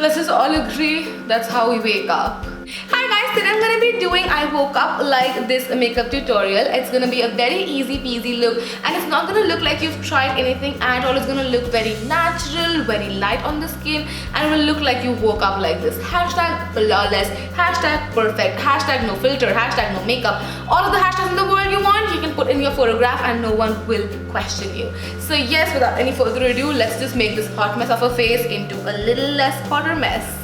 Let's just all agree that's how we wake up. Hi guys, today I'm gonna be doing I woke up like this makeup tutorial. It's gonna be a very easy peasy look, and it's not gonna look like you've tried anything at all. It's gonna look very natural, very light on the skin, and it will look like you woke up like this. Hashtag flawless, hashtag perfect, hashtag no filter, hashtag no makeup. All of the hashtags in the world you want, you can put in your photograph and no one will question you. So yes, without any further ado, let's just make this hot mess of a face into a little less hotter mess.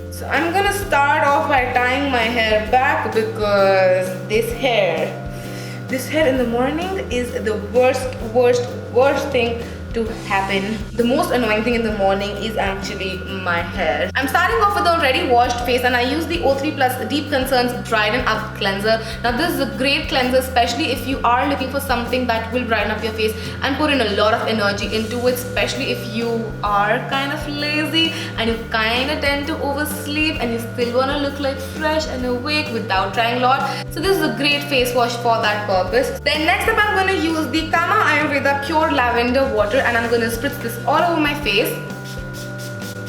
So I'm gonna start off by tying my hair back because this hair in the morning is the worst thing to happen. The most annoying thing in the morning is actually my hair. I'm starting off with the already washed face, and I use the O3 Plus Deep Concerns Brighten Up Cleanser. Now this is a great cleanser, especially if you are looking for something that will brighten up your face and put in a lot of energy into it, especially if you are kind of lazy and you kind of tend to oversleep and you still want to look like fresh and awake without trying a lot. So this is a great face wash for that purpose. Then next up, I'm going to use the AYURVEDA Pure Lavender Water, and I'm going to spritz this all over my face.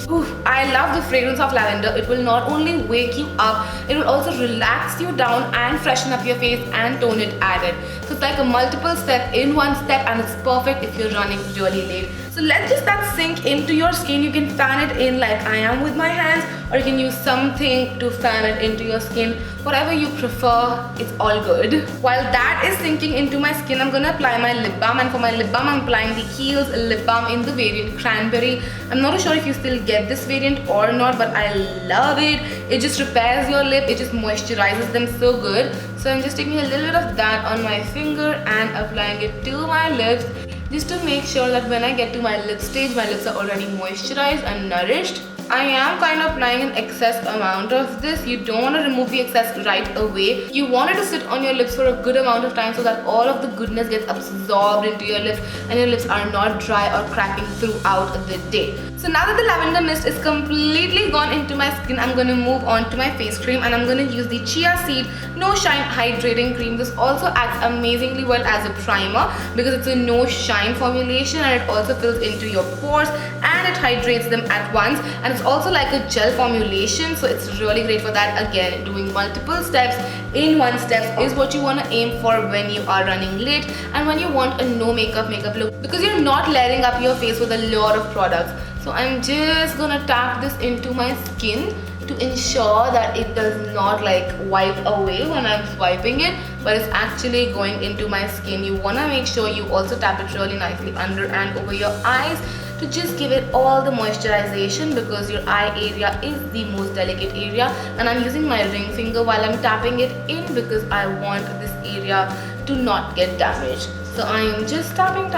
Oof, I love the fragrance of lavender. It will not only wake you up, it will also relax you down and freshen up your face and tone it added. So it's like a multiple step in one step, and it's perfect if you're running really late. So let's just that sink into your skin. You can fan it in like I am with my hands, or you can use something to fan it into your skin. Whatever you prefer, it's all good. While that is sinking into my skin, I'm gonna apply my lip balm, and for my lip balm, I'm applying the KIEHL'S lip balm in the variant Cranberry. I'm not sure if you still get this variant or not, but I love it. It just repairs your lip, it just moisturizes them so good. So I'm just taking a little bit of that on my finger and applying it to my lips, just to make sure that when I get to my lip stage, my lips are already moisturized and nourished. I am kind of applying an excess amount of this. You don't want to remove the excess right away. You want it to sit on your lips for a good amount of time so that all of the goodness gets absorbed into your lips and your lips are not dry or cracking throughout the day. So now that the lavender mist is completely gone into my skin, I'm going to move on to my face cream, and I'm going to use the Chia Seed No Shine Hydrating Cream. This also acts amazingly well as a primer because it's a no shine formulation, and it also fills into your pores and it hydrates them at once, and it's also like a gel formulation, so it's really great for that. Again, doing multiple steps in one step is what you want to aim for when you are running late and when you want a no makeup look, because you're not layering up your face with a lot of products. So I'm just gonna tap this into my skin to ensure that it does not like wipe away when I'm swiping it, but it's actually going into my skin. You wanna make sure you also tap it really nicely under and over your eyes to just give it all the moisturization, because your eye area is the most delicate area, and I'm using my ring finger while I'm tapping it in because I want this area to not get damaged. So I'm just tapping.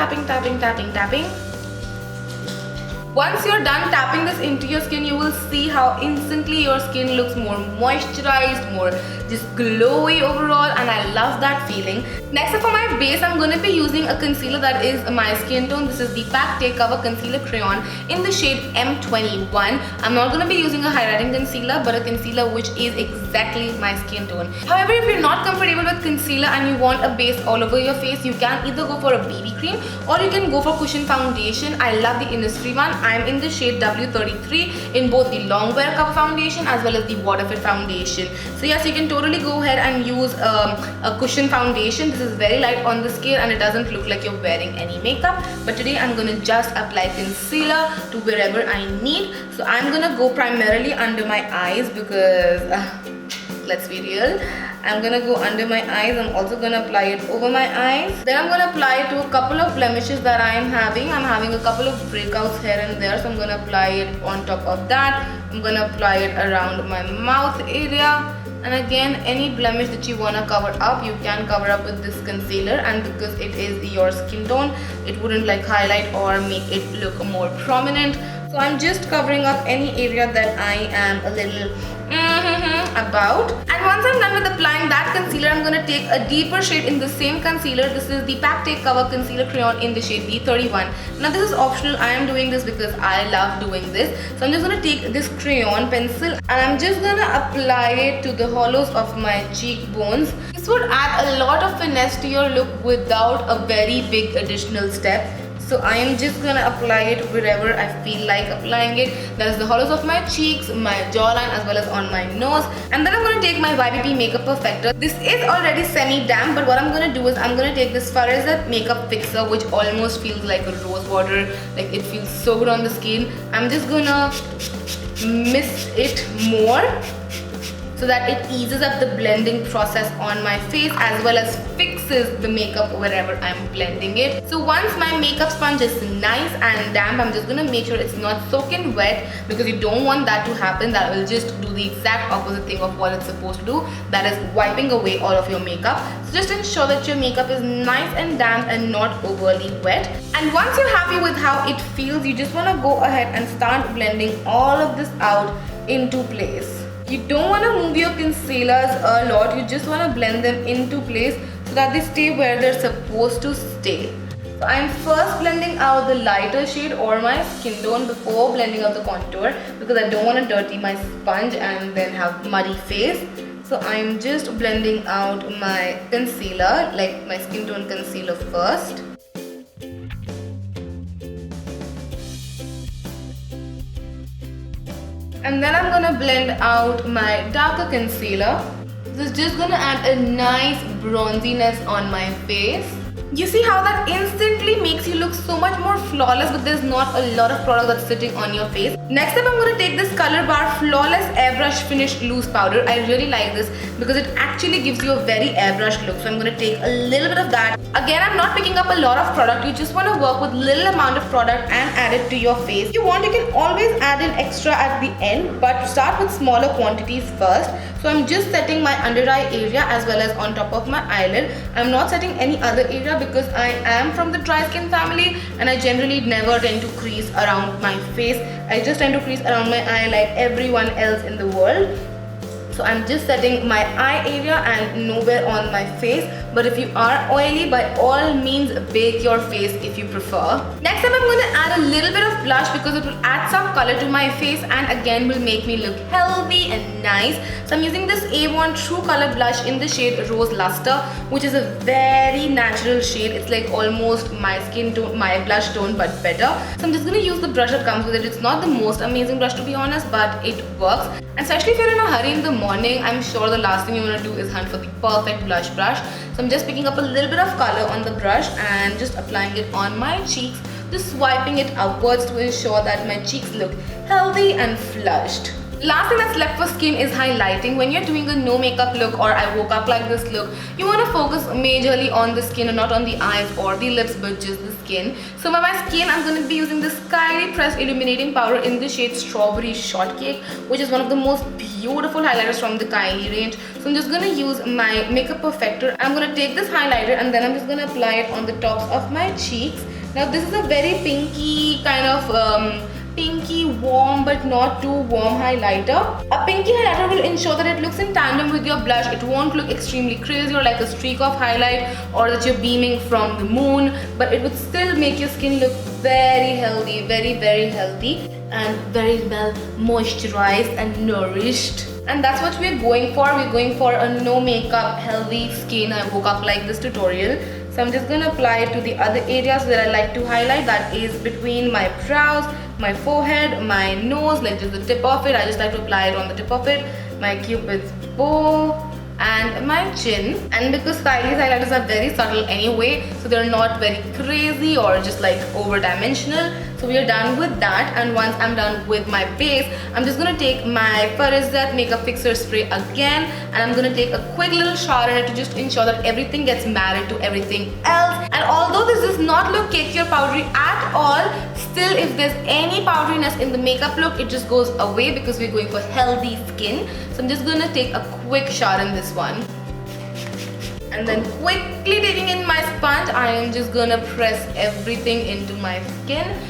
Once you're done tapping this into your skin, you will see how instantly your skin looks more moisturized, more just glowy overall, and I love that feeling. Next up for my base, I'm going to be using a concealer that is my skin tone. This is the Pack Take Cover Concealer Crayon in the shade M21. I'm not going to be using a highlighting concealer, but a concealer which is exactly my skin tone. However, if you're not comfortable with concealer and you want a base all over your face, you can either go for a BB cream or you can go for cushion foundation. I love the Innisfree one. I'm in the shade W33 in both the long wear cover foundation as well as the water fit foundation. So yes, you can totally go ahead and use a cushion foundation. This is very light on the skin and it doesn't look like you're wearing any makeup. But today I'm going to just apply concealer to wherever I need. So I'm going to go primarily under my eyes because let's be real, I'm gonna go under my eyes. I'm also gonna apply it over my eyes. Then I'm gonna apply it to a couple of blemishes that I am having. I'm having a couple of breakouts here and there, so I'm gonna apply it on top of that. I'm gonna apply it around my mouth area. And again, any blemish that you wanna cover up, you can cover up with this concealer, and because it is your skin tone, it wouldn't like highlight or make it look more prominent. So I'm just covering up any area that I am a little about. And once I'm done with applying that concealer, I'm going to take a deeper shade in the same concealer. This is the Pack Take Cover Concealer Crayon in the shade B31. Now this is optional. I am doing this because I love doing this. So I'm just going to take this crayon pencil and I'm just going to apply it to the hollows of my cheekbones. This would add a lot of finesse to your look without a very big additional step. So I am just gonna apply it wherever I feel like applying it. That is the hollows of my cheeks, my jawline, as well as on my nose. And then I'm gonna take my YBP Makeup Perfector. This is already semi-damp, but what I'm gonna do is I'm gonna take this Faresat makeup fixer, which almost feels like a rose water. Like, it feels so good on the skin. I'm just gonna mist it more so that it eases up the blending process on my face, as well as fixes the makeup wherever I'm blending it. So once my makeup sponge is nice and damp, I'm just gonna make sure it's not soaking wet, because you don't want that to happen. That will just do the exact opposite thing of what it's supposed to do, that is wiping away all of your makeup. So just ensure that your makeup is nice and damp and not overly wet. And once you're happy with how it feels, you just wanna go ahead and start blending all of this out into place. You don't want to move your concealers a lot, you just want to blend them into place so that they stay where they're supposed to stay. So I'm first blending out the lighter shade or my skin tone before blending out the contour, because I don't want to dirty my sponge and then have muddy face. So I'm just blending out my concealer, like my skin tone concealer first. And then I'm gonna blend out my darker concealer. This is just gonna add a nice bronziness on my face. You see how that instantly makes you look so much more flawless, but there's not a lot of product that's sitting on your face. Next up, I'm going to take this COLORBAR Flawless Airbrush Finish Loose Powder. I really like this because it actually gives you a very airbrush look. So I'm going to take a little bit of that. Again, I'm not picking up a lot of product. You just want to work with little amount of product and add it to your face. If you want, you can always add in extra at the end, but start with smaller quantities first. So I'm just setting my under eye area as well as on top of my eyelid. I'm not setting any other area because I am from the dry skin family and I generally never tend to crease around my face. I just tend to crease around my eye like everyone else in the world. So I'm just setting my eye area and nowhere on my face. But if you are oily, by all means bake your face if you prefer. Next up, I'm going to add a little bit of blush because it will add some color to my face and again will make me look healthy and nice. So I'm using this Avon True Color blush in the shade Rose Lustre, which is a very natural shade. It's like almost my skin tone, my blush tone, but better. So I'm just going to use the brush that comes with it. It's not the most amazing brush to be honest, but it works. And especially if you're in a hurry in the morning, I'm sure the last thing you want to do is hunt for the perfect blush brush. So I'm just picking up a little bit of color on the brush and just applying it on my cheeks, just swiping it upwards to ensure that my cheeks look healthy and flushed. Last thing that's left for skin is highlighting. When you're doing a no makeup look or I woke up like this look, you want to focus majorly on the skin and not on the eyes or the lips, but just the skin. So for my skin, I'm going to be using this KYLIE Pressed Illuminating Powder in the shade Strawberry Shortcake, which is one of the most beautiful highlighters from the KYLIE range. So I'm just going to use my Makeup Perfector. I'm going to take this highlighter and then I'm just going to apply it on the tops of my cheeks. Now this is a very pinky kind of pinky warm but not too warm highlighter. A pinky highlighter will ensure that it looks in tandem with your blush. It won't look extremely crazy or like a streak of highlight or that you're beaming from the moon, but it would still make your skin look very healthy, very healthy and very well moisturized and nourished. And that's what we're going for. We're going for a no makeup healthy skin. I woke up like this tutorial. So I'm just going to apply it to the other areas that I like to highlight, that is between my brows, my forehead, my nose, like just the tip of it. I just like to apply it on the tip of it, my cupid's bow and my chin. And because KYLIE's highlighters are very subtle anyway, so they're not very crazy or just like over dimensional. So we are done with that, and once I'm done with my base, I'm just going to take my Faresat Makeup Fixer Spray again and I'm going to take a quick little shower in it to just ensure that everything gets married to everything else. And although this does not look cakey or powdery at all, still if there's any powderiness in the makeup look, it just goes away because we're going for healthy skin. So I'm just going to take a quick shower in this one. And then quickly taking in my sponge, I am just going to press everything into my skin.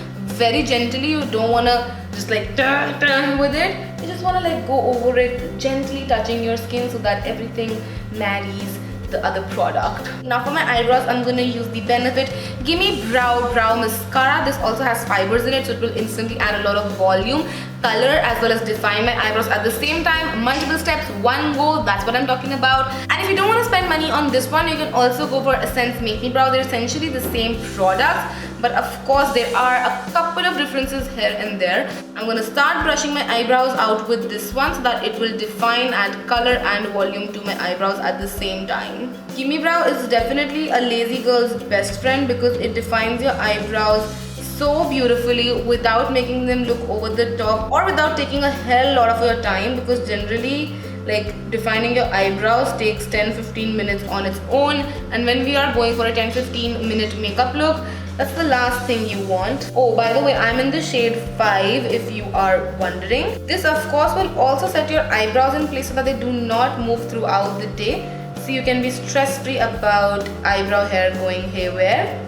Very gently, you don't want to just like turn with it. You just want to like go over it, gently touching your skin so that everything marries the other product. Now for my eyebrows, I'm going to use the Benefit Gimme Brow Mascara. This also has fibers in it, so it will instantly add a lot of volume, color, as well as define my eyebrows at the same time. Multiple steps, one go, that's what I'm talking about. And if you don't want to spend money on this one, you can also go for Essence Make Me Brow. They're essentially the same products, but of course there are a couple of differences here and there. I'm gonna start brushing my eyebrows out with this one so that it will define, add color and volume to my eyebrows at the same time. Gimme Brow is definitely a lazy girl's best friend because it defines your eyebrows so beautifully without making them look over the top or without taking a hell lot of your time, because generally like defining your eyebrows takes 10-15 minutes on its own, and when we are going for a 10-15 minute makeup look, that's the last thing you want. Oh, by the way, I'm in the shade 5 if you are wondering. This of course will also set your eyebrows in place so that they do not move throughout the day, so you can be stress free about eyebrow hair going haywire.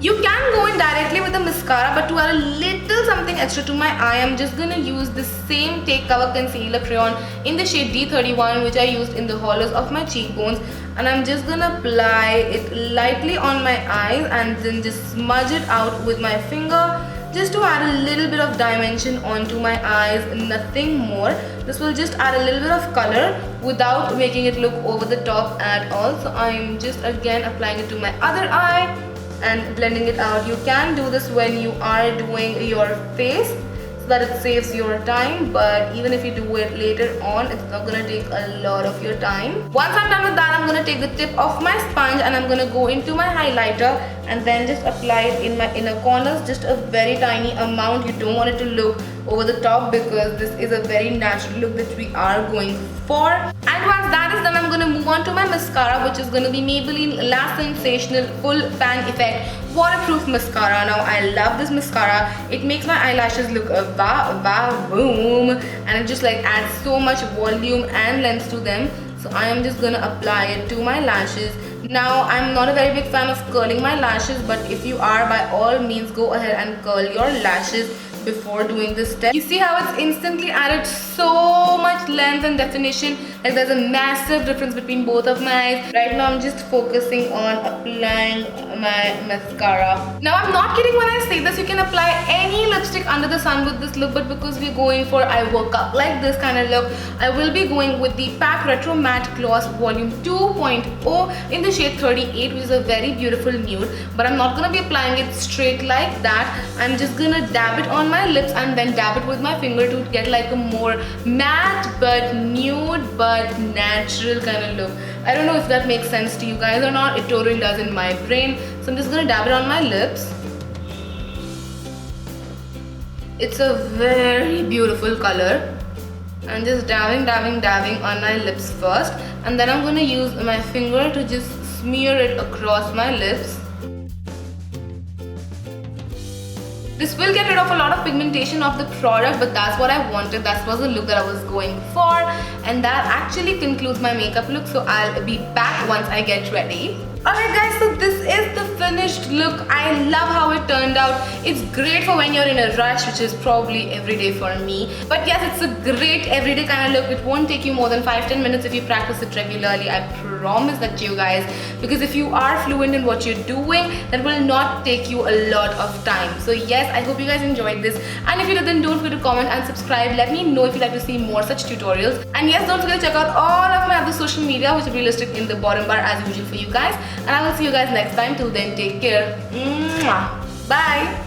You can go in directly with the mascara, but to add a little something extra to my eye, I'm just gonna use the same Take Cover Concealer Crayon in the shade D31, which I used in the hollows of my cheekbones, and I'm just gonna apply it lightly on my eyes and then just smudge it out with my finger just to add a little bit of dimension onto my eyes, nothing more. This will just add a little bit of color without making it look over the top at all. So I'm just again applying it to my other eye and blending it out. You can do this when you are doing your face so that it saves your time, but even if you do it later on, it's not gonna take a lot of your time. Once I'm done with that, I'm gonna take the tip of my sponge and I'm gonna go into my highlighter and then just apply it in my inner corners, just a very tiny amount. You don't want it to look over the top because this is a very natural look that we are going for. And once that is done, I'm gonna move on to my mascara, which is gonna be Maybelline Lash Sensational Full Pan Effect Waterproof Mascara. Now I love this mascara. It makes my eyelashes look boom, and it just like adds so much volume and length to them. So I am just gonna apply it to my lashes. Now I'm not a very big fan of curling my lashes, but if you are, by all means go ahead and curl your lashes before doing this step. You see how it's instantly added so much length and definition, like there's a massive difference between both of my eyes. Right now I'm just focusing on applying my mascara. Now I'm not kidding when I say this, you can apply any lipstick under the sun with this look, but because we're going for I woke up like this kind of look, I will be going with the PAC Retro Matte Gloss Volume 2.0 in the shade 38, which is a very beautiful nude, but I'm not gonna be applying it straight like that. I'm just gonna dab it on my lips and then dab it with my finger to get like a more matte but nude but natural kind of look. I don't know if that makes sense to you guys or not. It totally does in my brain. So I'm just gonna dab it on my lips. It's a very beautiful color. I'm just dabbing on my lips first, and then I'm gonna use my finger to just smear it across my lips. This will get rid of a lot of pigmentation of the product, but that's what I wanted. That was the look that I was going for, and that actually concludes my makeup look. So I'll be back once I get ready. Alright guys, so this is the finished look. I love how it turned out. It's great for when you're in a rush, which is probably every day for me. But yes, it's a great everyday kind of look. It won't take you more than 5-10 minutes if you practice it regularly. I promise that to you guys, because if you are fluent in what you're doing, that will not take you a lot of time. So yes, I hope you guys enjoyed this, and if you did, then don't forget to comment and subscribe. Let me know if you'd like to see more such tutorials. And yes, don't forget to check out all of my other social media, which will be listed in the bottom bar as usual for you guys. And I will see you guys next time. Till then, take care. Mwah. Bye.